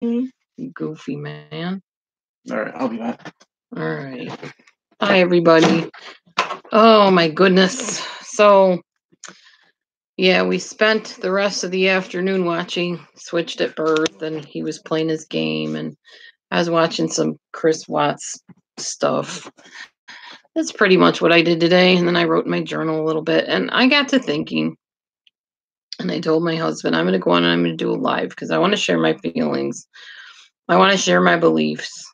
You goofy man. All right, I'll be back. All right. Hi, everybody. Oh, my goodness. So, yeah, we spent the rest of the afternoon watching Switched at Birth, and he was playing his game, and I was watching some Chris Watts stuff. That's pretty much what I did today. And then I wrote in my journal a little bit, and I got to thinking, and I told my husband, I'm going to go on and I'm going to do a live because I want to share my feelings. I want to share my beliefs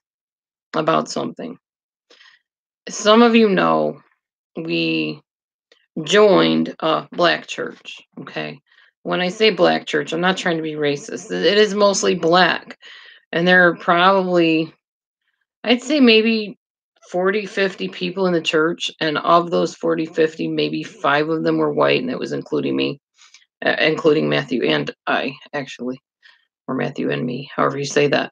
about something. Some of you know we joined a black church. Okay. When I say black church, I'm not trying to be racist. It is mostly black. And there are probably, I'd say maybe 40, 50 people in the church. And of those 40, 50, maybe 5 of them were white. And it was including me, including Matthew and I, actually, or Matthew and me, however you say that.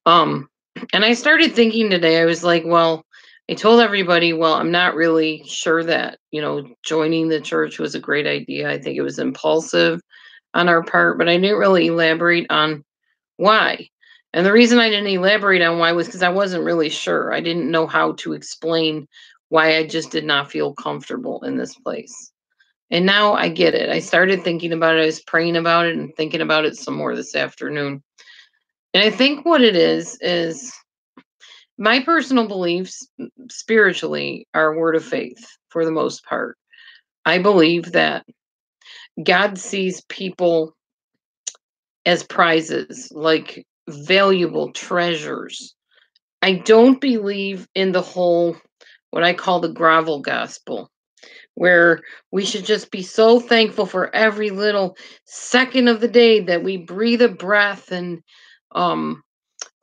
Um, and I started thinking today, I was like, well, I told everybody, well, I'm not really sure that, joining the church was a great idea. I think it was impulsive on our part, but I didn't really elaborate on why. And the reason I didn't elaborate on why was because I wasn't really sure. I didn't know how to explain why I just did not feel comfortable in this place. And now I get it. I started thinking about it. I was praying about it and thinking about it some more this afternoon. And I think what it is my personal beliefs spiritually are a word of faith for the most part. I believe that God sees people as prizes, like valuable treasures. I don't believe in the whole, what I call the grovel gospel, where we should just be so thankful for every little second of the day that we breathe a breath and um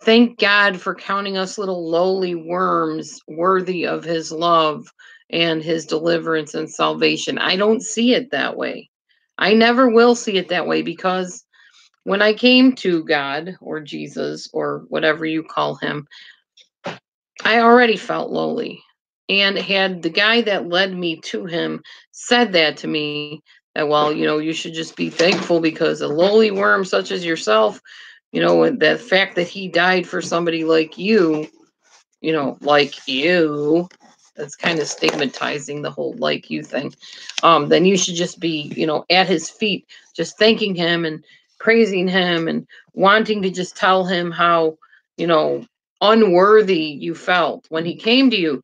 thank God for counting us little lowly worms worthy of his love and his deliverance and salvation. I don't see it that way. I never will see it that way because when I came to God or Jesus or whatever you call him, I already felt lowly. And had the guy that led me to him said that to me, that, well, you should just be thankful because a lowly worm such as yourself, and the fact that he died for somebody like you, that's kind of stigmatizing the whole like you thing. Then you should just be, at his feet, just thanking him and praising him and wanting to just tell him how, you know, unworthy you felt when he came to you.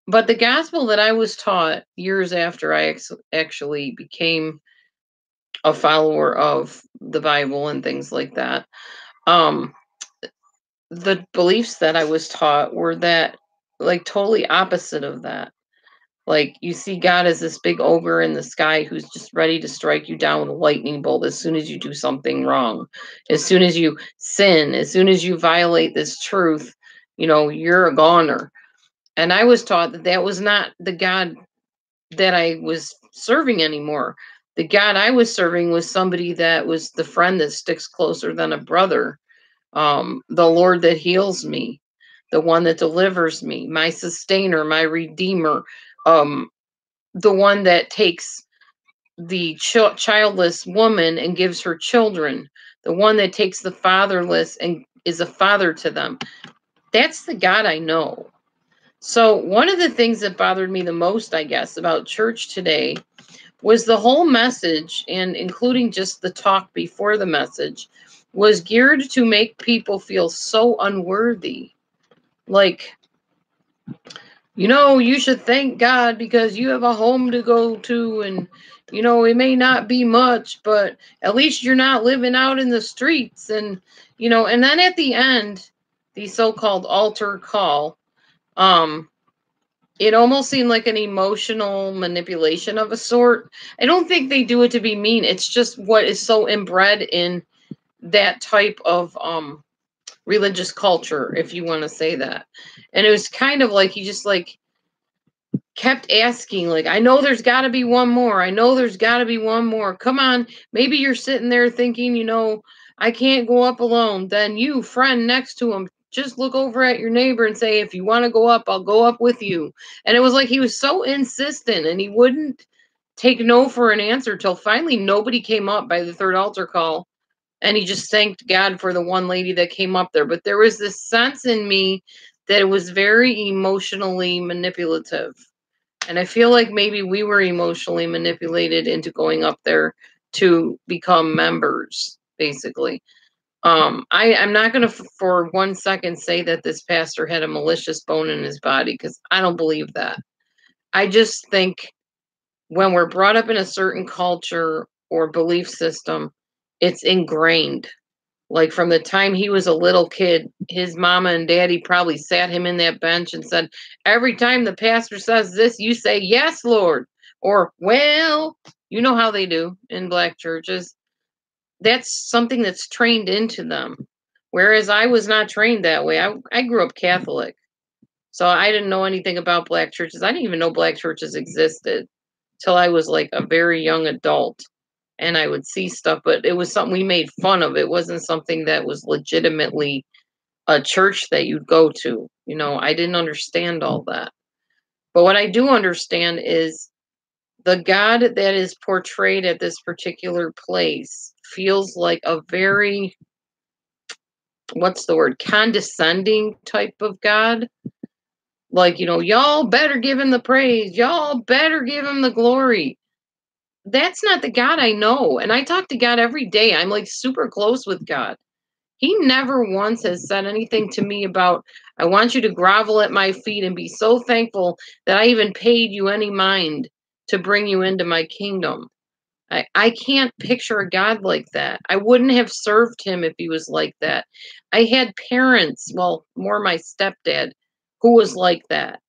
But the gospel that I was taught years after I actually became a follower of the Bible and things like that, um, the beliefs that I was taught were that, like, totally opposite of that. Like, you see God as this big ogre in the sky who's just ready to strike you down with a lightning bolt as soon as you do something wrong. As soon as you sin, as soon as you violate this truth, you're a goner. And I was taught that that was not the God that I was serving anymore. The God I was serving was somebody that was the friend that sticks closer than a brother, the Lord that heals me, the one that delivers me, my sustainer, my redeemer, um, the one that takes the childless woman and gives her children, the one that takes the fatherless and is a father to them. That's the God I know. So, one of the things that bothered me the most, I guess, about church today was the whole message, and including just the talk before the message, was geared to make people feel so unworthy. Like, you should thank God because you have a home to go to, and, it may not be much, but at least you're not living out in the streets. And then at the end, the so called altar call, um, it almost seemed like an emotional manipulation of a sort. I don't think they do it to be mean. It's just what is so inbred in that type of religious culture, if you want to say that. And it was kind of like he just like kept asking, like, I know there's got to be one more. I know there's got to be one more. Come on. Maybe you're sitting there thinking, I can't go up alone. Then you, friend next to him, just look over at your neighbor and say, if you want to go up, I'll go up with you. And it was like he was so insistent and he wouldn't take no for an answer till finally nobody came up by the third altar call. And he just thanked God for the one lady that came up there. But there was this sense in me that it was very emotionally manipulative. And I feel like maybe we were emotionally manipulated into going up there to become members, basically. I'm not going to for 1 second say that this pastor had a malicious bone in his body, because I don't believe that. I just think when we're brought up in a certain culture or belief system, it's ingrained. Like from the time he was a little kid, his mama and daddy probably sat him in that bench and said, every time the pastor says this, you say, yes, Lord. Or, well, you know how they do in black churches. That's something that's trained into them. Whereas I was not trained that way. I grew up Catholic. So I didn't know anything about black churches. I didn't even know black churches existed till I was like a very young adult. And I would see stuff, but it was something we made fun of. It wasn't something that was legitimately a church that you'd go to. You know, I didn't understand all that. But what I do understand is the God that is portrayed at this particular place feels like a very, what's the word, condescending type of God. Like, you know, y'all better give him the praise. Y'all better give him the glory. That's not the God I know. And I talk to God every day. I'm like super close with God. He never once has said anything to me about, I want you to grovel at my feet and be so thankful that I even paid you any mind to bring you into my kingdom. I can't picture a God like that. I wouldn't have served him if he was like that. I had parents, well, more my stepdad, who was like that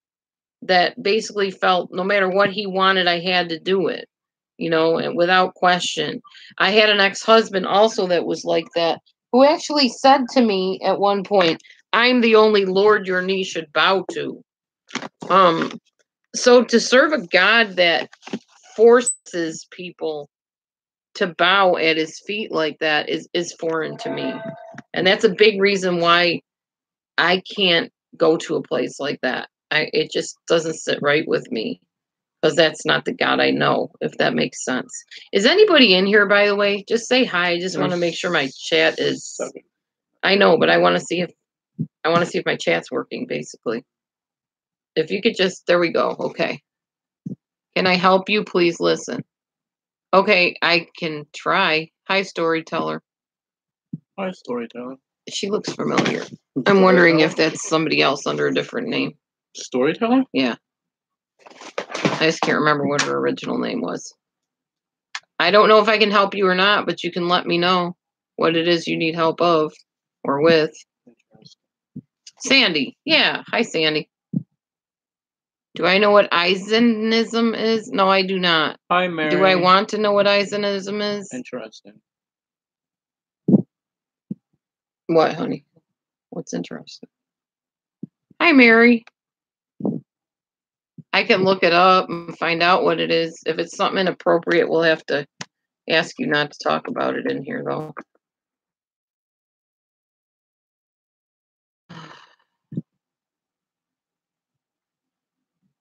basically felt no matter what he wanted, I had to do it, you know, and without question. I had an ex-husband also that was like that, who actually said to me at one point, I'm the only Lord your knee should bow to. So to serve a God that forces people to bow at his feet like that is foreign to me. And that's a big reason why I can't go to a place like that. It just doesn't sit right with me, because that's not the God I know, if that makes sense. Is anybody in here, by the way? Just say hi. I just want to make sure my chat is. I know, but I want to see if my chat's working, basically. If you could just, there we go. Okay. Can I help you? Please listen. Okay, I can try. Hi, storyteller. Hi, storyteller. She looks familiar. I'm wondering if that's somebody else under a different name. Storyteller? Yeah. I just can't remember what her original name was. I don't know if I can help you or not, but you can let me know what it is you need help of or with. Sandy. Yeah. Hi, Sandy. Do I know what Eisenism is? No, I do not. Hi, Mary. Do I want to know what Eisenism is? Interesting. What, honey? What's interesting? Hi, Mary. I can look it up and find out what it is. If it's something inappropriate, we'll have to ask you not to talk about it in here, though.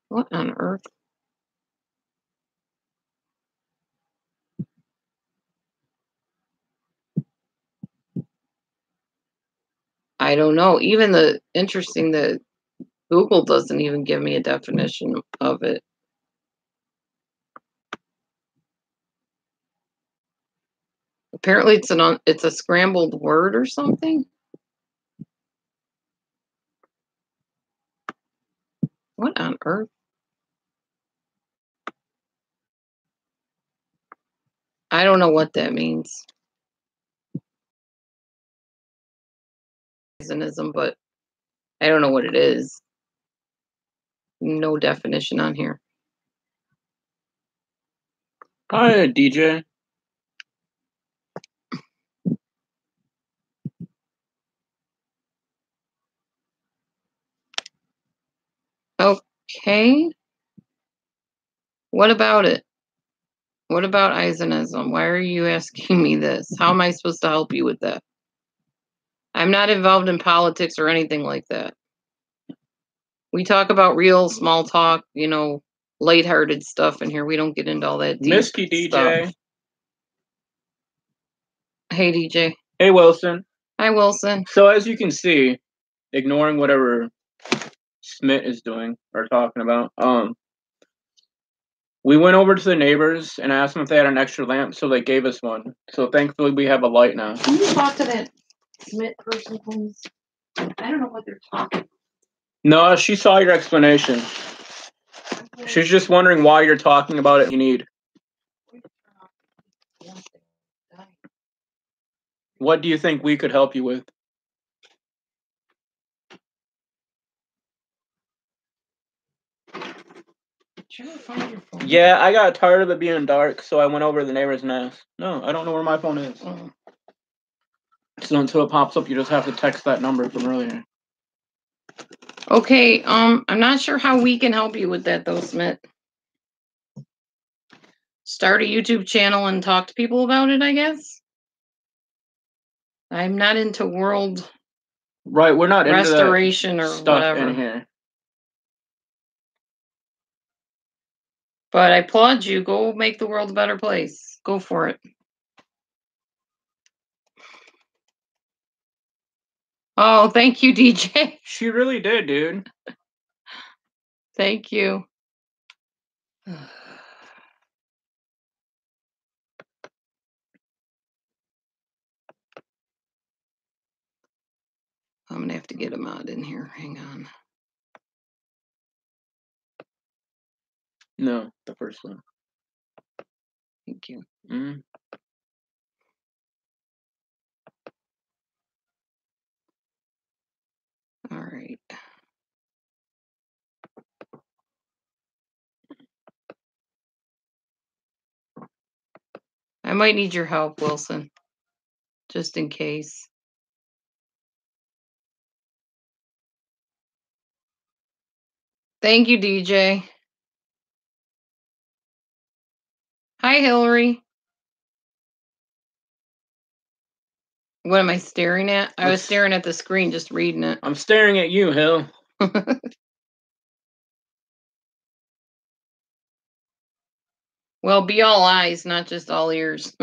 What on earth? I don't know. Even the Google doesn't even give me a definition of it. Apparently it's a scrambled word or something. What on earth? I don't know what that means. But I don't know what it is. No definition on here. Hi, DJ. Okay. What about it? What about Eisenism? Why are you asking me this? How am I supposed to help you with that? I'm not involved in politics or anything like that. We talk about real small talk, you know, lighthearted stuff in here. We don't get into all that deep Misty DJ. stuff. Hey, DJ. Hey, Wilson. Hi, Wilson. So as you can see, ignoring whatever Smith is doing or talking about, we went over to the neighbors and asked them if they had an extra lamp, so they gave us one. So thankfully we have a light now. Can you talk to that Smith person, please? I don't know what they're talking about. No, she saw your explanation. Okay. She's just wondering why you're talking about it. You need. What do you think we could help you with? Trying to find your phone. Yeah, I got tired of it being dark, so I went over to the neighbor's and asked. No, I don't know where my phone is. Oh. So until it pops up, you just have to text that number from earlier. Okay, I'm not sure how we can help you with that though, Smith. Start a YouTube channel and talk to people about it, I guess. I'm not into world Right, we're not restoration into or stuff whatever. in here. But I applaud you. Go make the world a better place. Go for it. Oh, thank you, DJ. She really did, dude. Thank you. I'm going to have to get a mod in here. Hang on. No, the first one. Thank you. Mm-hmm. All right. I might need your help, Wilson, just in case. Thank you, DJ. Hi, Hillary. What am I staring at? I was staring at the screen, just reading it. I'm staring at you, Hill. Well, be all eyes, not just all ears.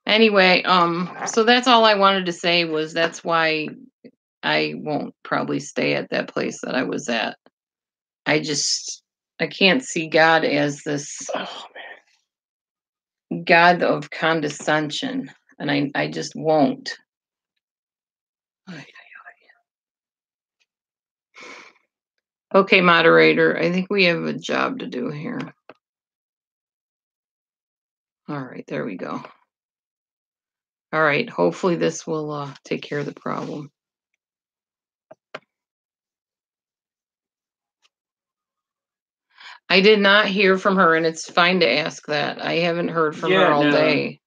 Anyway, so that's all I wanted to say was that's why I won't probably stay at that place that I was at. I can't see God as this God of condescension, and I just won't. Okay, moderator, I think we have a job to do here. All right, there we go. All right, hopefully this will take care of the problem. I did not hear from her, and it's fine to ask that. I haven't heard from her all day.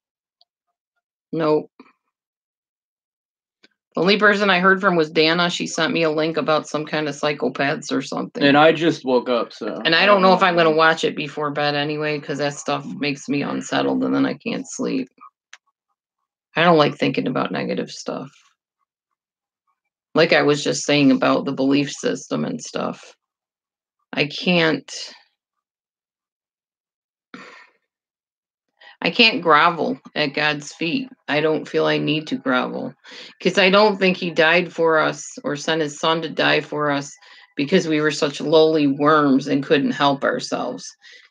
Nope. The only person I heard from was Dana. She sent me a link about some kind of psychopaths or something. And I just woke up, so. And I don't know if I'm going to watch it before bed anyway, because that stuff makes me unsettled, and then I can't sleep. I don't like thinking about negative stuff. Like I was just saying about the belief system and stuff. I can't grovel at God's feet. I don't feel I need to grovel because I don't think he died for us or sent his son to die for us because we were such lowly worms and couldn't help ourselves.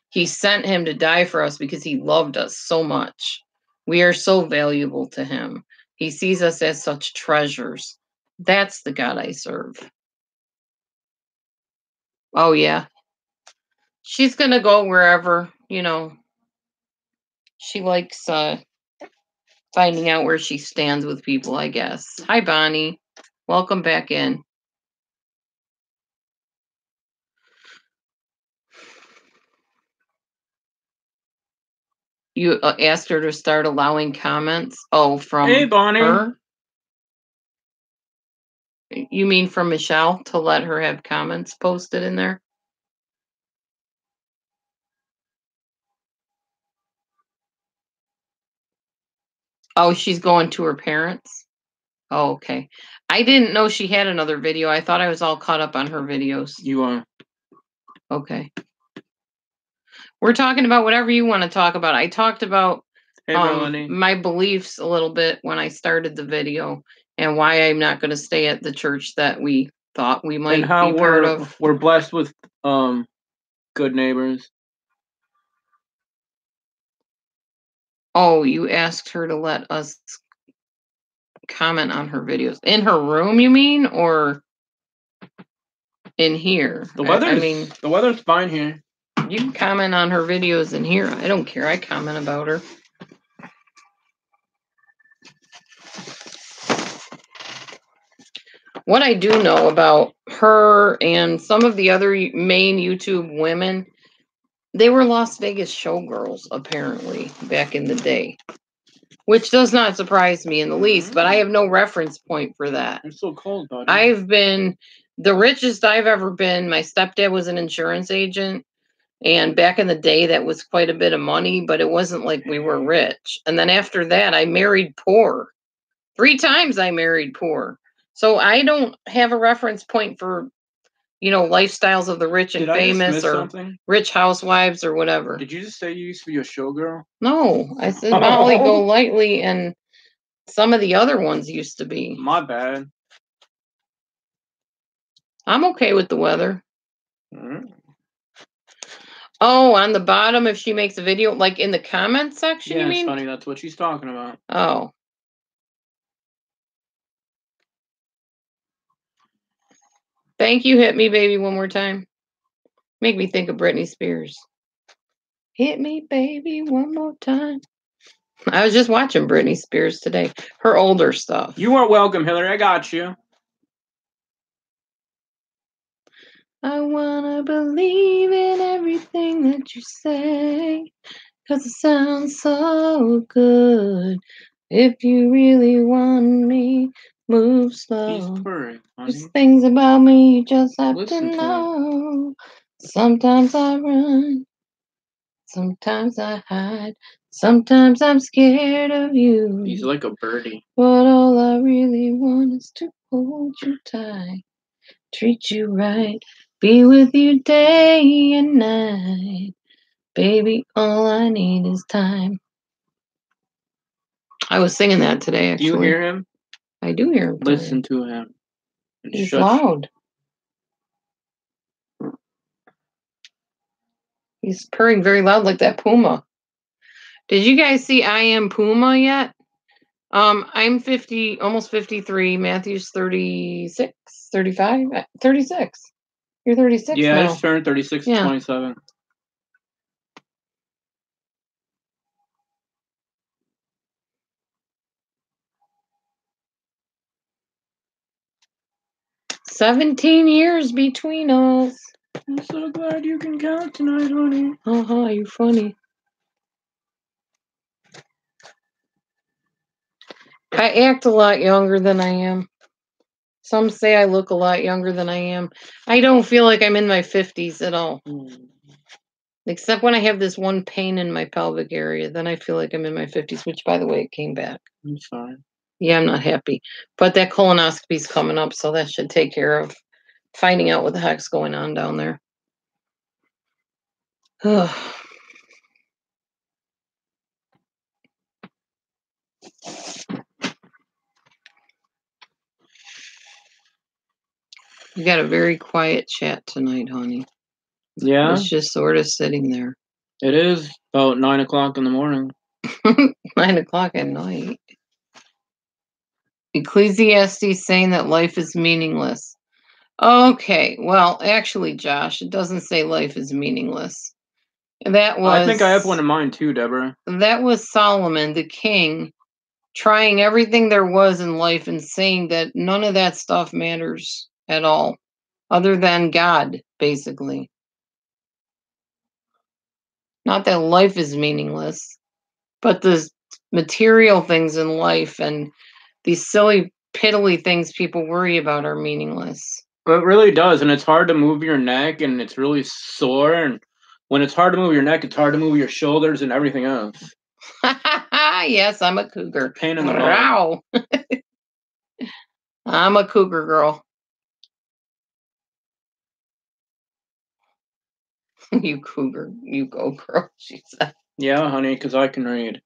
He sent him to die for us because he loved us so much. We are so valuable to him. He sees us as such treasures. That's the God I serve. Oh, yeah. She's going to go wherever, she likes finding out where she stands with people, I guess. Hi, Bonnie. Welcome back in. You asked her to start allowing comments? Oh, from Hey, Bonnie. her? You mean from Michelle to let her have comments posted in there? Oh, she's going to her parents? Oh, okay. I didn't know she had another video. I thought I was all caught up on her videos. You are. Okay. We're talking about whatever you want to talk about. I talked about Hey, Melanie. my beliefs a little bit when I started the video and why I'm not going to stay at the church that we thought we might And how be part of. we're blessed with good neighbors. Oh, you asked her to let us comment on her videos. In her room, you mean? Or in here? The weather's fine here. You can comment on her videos in here. I don't care. I comment about her. What I do know about her and some of the other main YouTube women, they were Las Vegas showgirls, apparently, back in the day. Which does not surprise me in the least, but I have no reference point for that. It's so cold, buddy. I've been the richest I've ever been. My stepdad was an insurance agent. And back in the day, that was quite a bit of money, but it wasn't like we were rich. And then after that, I married poor. 3 times I married poor. So I don't have a reference point for, lifestyles of the rich and famous or rich housewives or whatever. Did you just say you used to be a showgirl? No, I said Molly Golightly and some of the other ones used to be. My bad. I'm okay with the weather. Mm-hmm. Oh, on the bottom, if she makes a video, like in the comments section, you mean? Yeah, honey, that's what she's talking about. Oh. Thank you, Hit Me Baby, one more time. Make me think of Britney Spears. Hit me, baby, one more time. I was just watching Britney Spears today. Her older stuff. You are welcome, Hillary. I got you. I wanna believe in everything that you say, 'cause it sounds so good. If you really want me, move slow. He's purring, honey. There's things about me you just have Listen to know. Sometimes I run, sometimes I hide, sometimes I'm scared of you. He's like a birdie. But all I really want is to hold you tight, treat you right, be with you day and night. Baby, all I need is time. I was singing that today, actually. Do you hear him? I do hear him. Listen to him. He's loud. He's purring very loud like that puma. Did you guys see I Am Puma yet? I'm 50, almost 53. Matthew's 36, 35, 36. You're 36 yeah, now. I just turned 36 Yeah. 27. $17 between us. I'm so glad you can count tonight, honey. You're funny. I act a lot younger than I am. Some say I look a lot younger than I am. I don't feel like I'm in my 50s at all. Except when I have this one pain in my pelvic area, then I feel like I'm in my 50s, which, by the way, it came back. I'm sorry. Yeah, I'm not happy. But that colonoscopy's coming up, so that should take care of finding out what the heck's going on down there. You got a very quiet chat tonight, honey. Yeah? It's just sort of sitting there. It is about 9 o'clock in the morning. 9 o'clock at night. Ecclesiastes saying that life is meaningless. Okay, well, actually, Josh, it doesn't say life is meaningless. That was. I think I have one in mind too, Deborah. That was Solomon, the king, trying everything there was in life and saying that none of that stuff matters at all, other than God, basically. Not that life is meaningless, but the material things in life and these silly, piddly things people worry about are meaningless. It really does, and it's hard to move your neck, and it's really sore, and when it's hard to move your neck, it's hard to move your shoulders and everything else. Yes, I'm a cougar. Pain in the butt. I'm a cougar girl. You cougar, you go girl, she said. Yeah, honey, because I can read.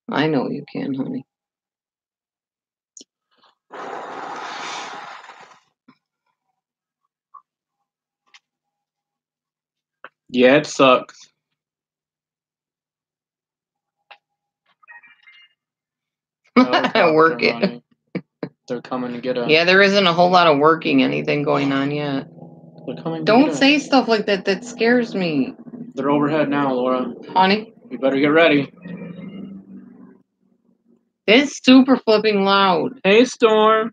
I know you can, honey. Yeah, it sucks. Working. They're coming to get us. Yeah, there isn't a whole lot of working anything going on yet. They're coming. Don't say stuff like that. That scares me. They're overhead now, Laura. Honey, you better get ready. It's super flipping loud. Hey, Storm.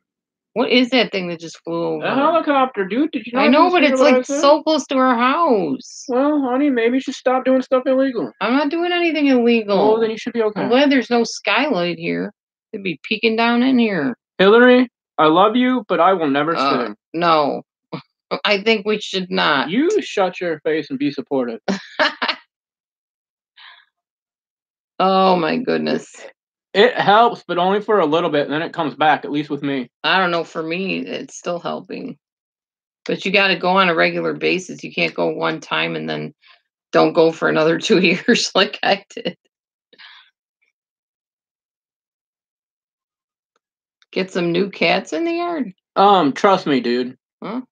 What is that thing that just flew over? A helicopter, dude. Did you know? I know, but it's like so close to our house. Well, honey, maybe you should stop doing stuff illegal. I'm not doing anything illegal. Oh, then you should be okay. I'm glad there's no skylight here. They'd be peeking down in here. Hillary, I love you, but I will never sing. No. I think we should not. You shut your face and be supportive. Oh, my goodness. It helps, but only for a little bit, and then it comes back, at least with me. I don't know. For me, it's still helping. But you got to go on a regular basis. You can't go one time and then don't go for another 2 years like I did. Get some new cats in the yard? Trust me, dude. Huh?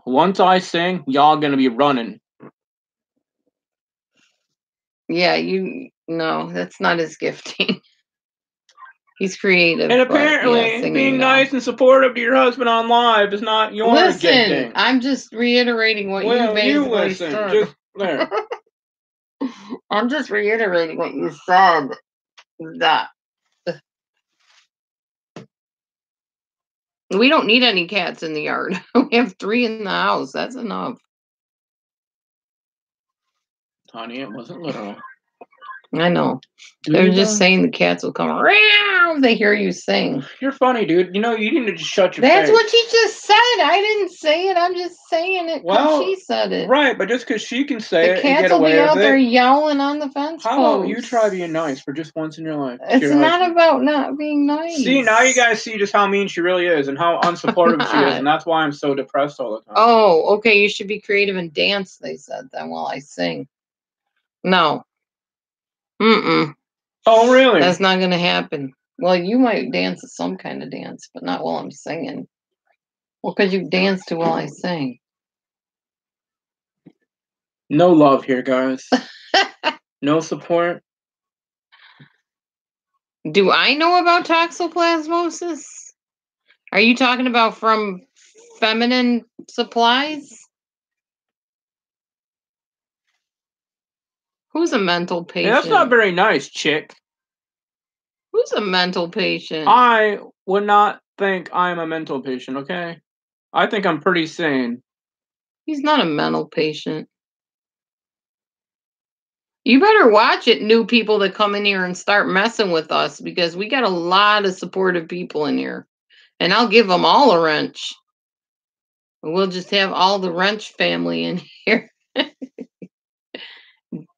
Once I sing, y'all gonna be running. Yeah, no, that's not his gifting. He's creative. And apparently, being nice and supportive to your husband on live is not your gifting. I'm just reiterating what you basically said. Just there. I'm just reiterating what you said. That we don't need any cats in the yard. We have 3 in the house. That's enough. Honey, it wasn't literal. I know. They're just saying the cats will come around if they hear you sing. You're funny, dude. You know, you need to just shut your face. That's what she just said. I didn't say it. I'm just saying it because she said it. Right, but just because she can say it and get away with it. The cats will be out there yelling on the fence post. How about you try being nice for just once in your life? It's not about not being nice. See, now you guys see just how mean she really is and how unsupportive she is, and that's why I'm so depressed all the time. Oh, okay. You should be creative and dance, they said, then while I sing. No. Mm-mm. Oh, really? That's not going to happen. Well, you might dance to some kind of dance, but not while I'm singing. Well, because you dance to while I sing. No love here, guys. No support. Do I know about toxoplasmosis? Are you talking about from feminine supplies? Who's a mental patient? That's not very nice, chick. Who's a mental patient? I would not think I'm a mental patient, okay? I think I'm pretty sane. He's not a mental patient. You better watch it, new people that come in here and start messing with us, because we got a lot of supportive people in here. And I'll give them all a wrench. We'll just have all the wrench family in here.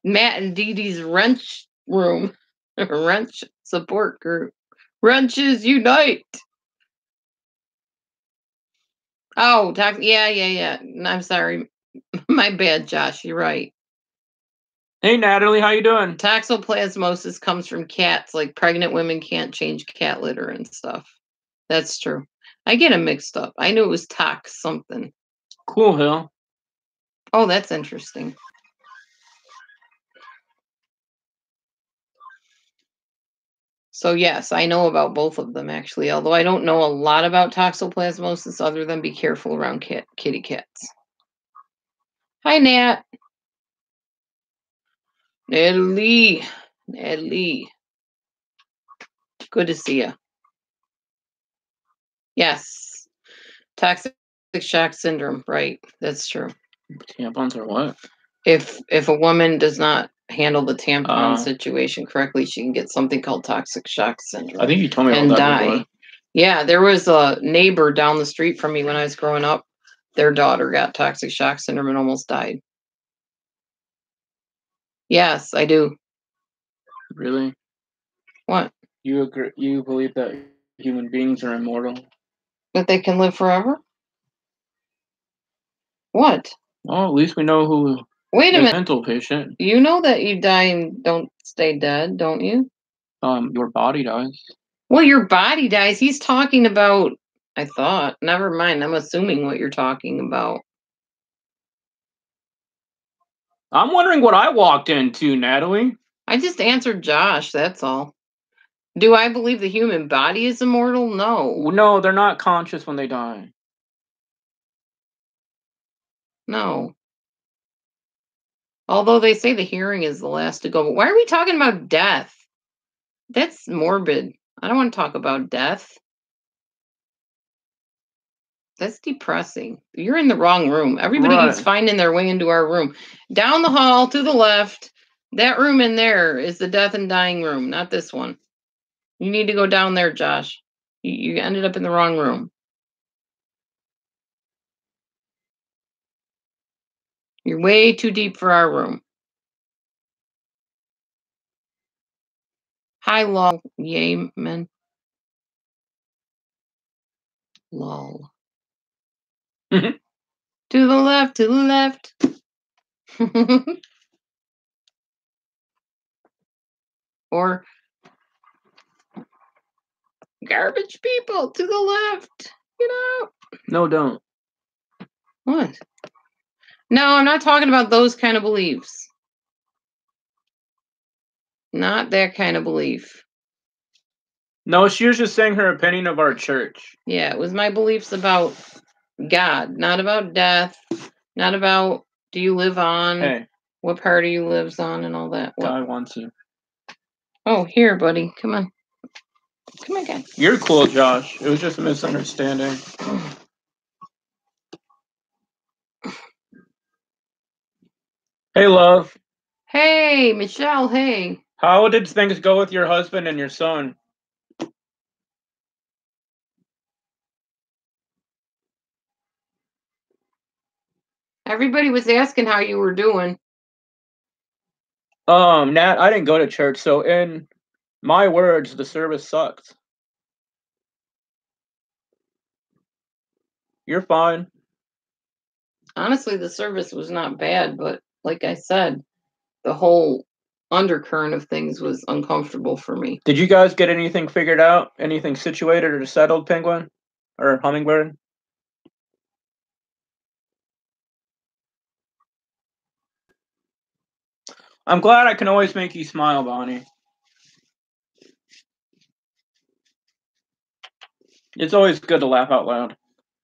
Matt and Dee Dee's wrench room. Wrench support group. Wrenches unite. Oh, yeah. I'm sorry. My bad, Josh. You're right. Hey, Natalie, how you doing? Toxoplasmosis comes from cats. Like, pregnant women can't change cat litter and stuff. That's true. I get them mixed up. I knew it was tox something. Cool, Hill. Oh, that's interesting. So, yes, I know about both of them, actually, although I don't know a lot about toxoplasmosis other than be careful around kitty cats. Hi, Nat. Natalie. Good to see you. Yes. Toxic shock syndrome, right. That's true. Tampons or what? If a woman does not handle the tampon situation correctly, she can get something called toxic shock syndrome. I think you told me about that before. Yeah, there was a neighbor down the street from me when I was growing up. Their daughter got toxic shock syndrome and almost died. Yes, I do. Really? What? You agree? You believe that human beings are immortal? That they can live forever? What? Well, at least we know who. Wait a minute. Mental patient. You know that you die and don't stay dead, don't you? Your body dies. Well, your body dies. He's talking about, I thought. Never mind. I'm assuming what you're talking about. I'm wondering what I walked into, Natalie. I just answered Josh, that's all. Do I believe the human body is immortal? No. No, they're not conscious when they die. No. Although they say the hearing is the last to go. But why are we talking about death? That's morbid. I don't want to talk about death. That's depressing. You're in the wrong room. Everybody keeps finding their way into our room. Down the hall to the left, that room in there is the death and dying room, not this one. You need to go down there, Josh. You ended up in the wrong room. You're way too deep for our room. Hi, lol. Yay, men. Lol. To the left, to the left. Or garbage people to the left. Get out. No, don't. What? No, I'm not talking about those kind of beliefs. Not that kind of belief. No, she was just saying her opinion of our church. Yeah, it was my beliefs about God, not about death, not about do you live on, Hey, what part of you lives on, and all that. God wants you. Oh, here, buddy. Come on. Come on, guy. You're cool, Josh. It was just a misunderstanding. Hey, love. Hey, Michelle, hey. How did things go with your husband and your son? Everybody was asking how you were doing. Nat, I didn't go to church, so in my words, the service sucked. You're fine. Honestly, the service was not bad, but like I said, the whole undercurrent of things was uncomfortable for me. Did you guys get anything figured out? Anything situated or settled, Penguin? Or Hummingbird? I'm glad I can always make you smile, Bonnie. It's always good to laugh out loud.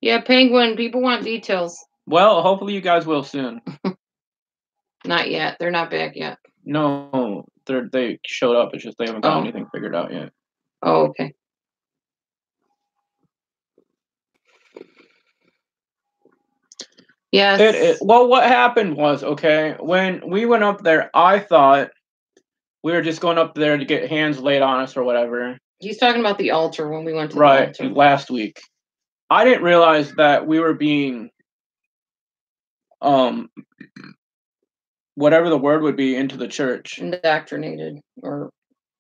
Yeah, Penguin, people want details. Well, hopefully you guys will soon. Not yet. They're not back yet. No, they showed up. It's just they haven't got anything figured out yet. Oh, okay. Yes. Well, what happened was, okay, when we went up there, I thought we were just going up there to get hands laid on us or whatever. He's talking about the altar when we went to the altar. Right, last week. I didn't realize that we were being, whatever the word would be, into the church. Indoctrinated, or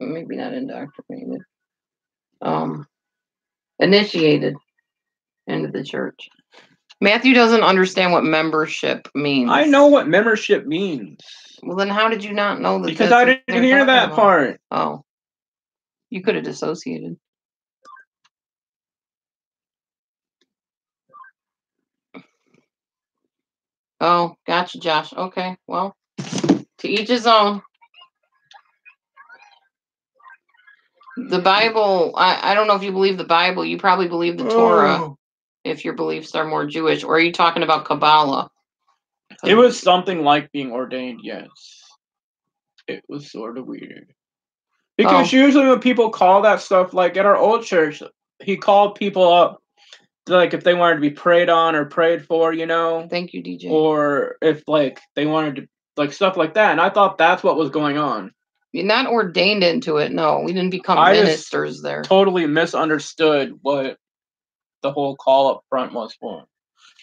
maybe not indoctrinated. Initiated into the church. Matthew doesn't understand what membership means. I know what membership means. Well, then how did you not know that? Because I didn't hear that part. Oh. You could have dissociated. Oh, gotcha, Josh. Okay, well, to each his own. The Bible, I don't know if you believe the Bible. You probably believe the Torah if your beliefs are more Jewish. Or are you talking about Kabbalah? It was something like being ordained, yes. It was sort of weird. Because usually when people call that stuff, like at our old church, he called people up, like if they wanted to be prayed on or prayed for, you know? Thank you, DJ. Or if like they wanted to, like stuff like that. And I thought that's what was going on. You're not ordained into it. No, we didn't become ministers there. Totally misunderstood what the whole call up front was for.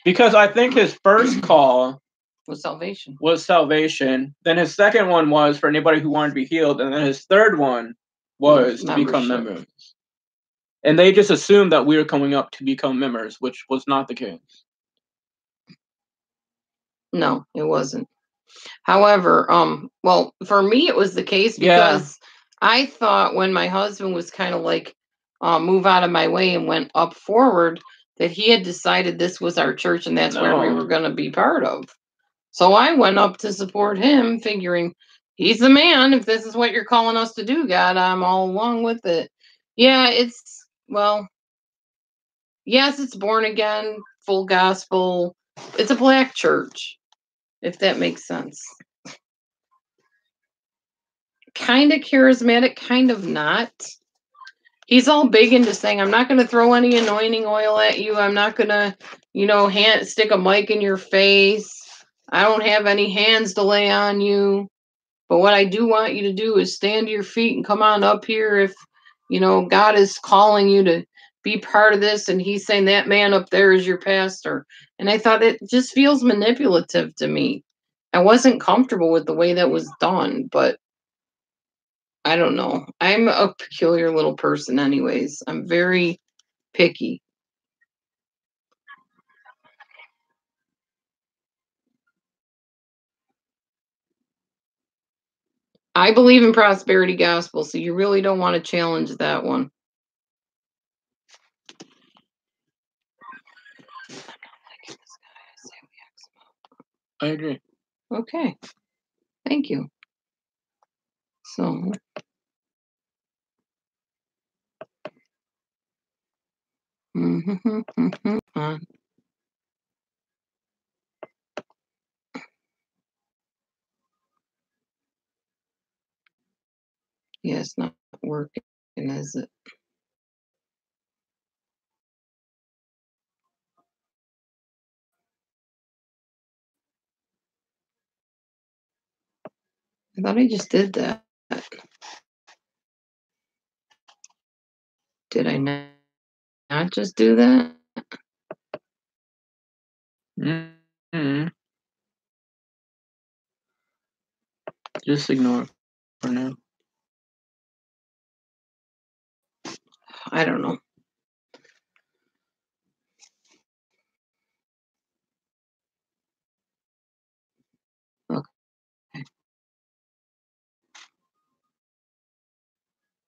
Because I think his first call was salvation. Then his second one was for anybody who wanted to be healed. And then his third one was to become members. And they just assumed that we were coming up to become members, which was not the case. No, it wasn't. However, well, for me it was the case because I thought when my husband was kind of like, move out of my way and went up forward, that he had decided this was our church and that's where we were No. going to be part of. So I went up to support him, figuring he's the man. If this is what you're calling us to do, God, I'm all along with it. Yeah, well, yes, it's born again, full gospel. It's a black church, if that makes sense. Kind of charismatic, kind of not. He's all big into saying, I'm not going to throw any anointing oil at you. I'm not going to, stick a mic in your face. I don't have any hands to lay on you. But what I do want you to do is stand to your feet and come on up here if, God is calling you to be part of this. And he's saying that man up there is your pastor. And I thought it just feels manipulative to me. I wasn't comfortable with the way that was done, but I don't know. I'm a peculiar little person anyways. I'm very picky. I believe in prosperity gospel, so you really don't want to challenge that one. I agree. Okay. Thank you. So yeah, it's not working, is it? I thought I just did that. Did I not just do that? Mm-hmm. Just ignore it for now. I don't know. Okay.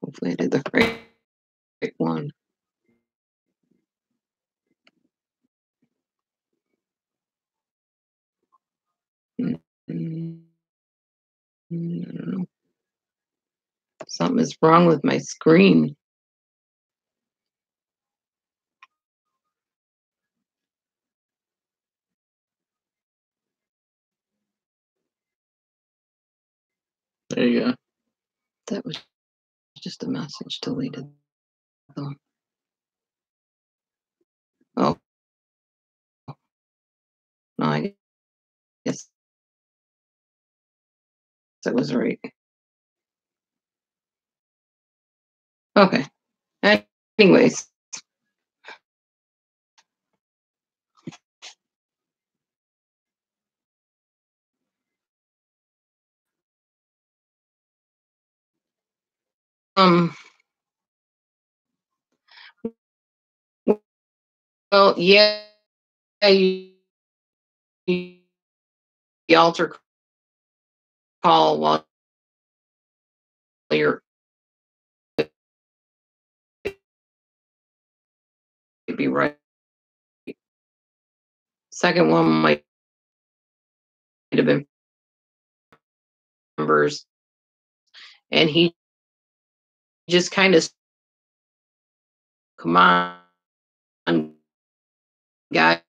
Hopefully I did the right one. I don't know. Something is wrong with my screen. There you go. That was just a message deleted, though. Oh. No, I guess that was right. Okay. Anyways. Well, yeah, the altar call while you're be right. Second one might have been numbers, and he just kind of, come on, guys,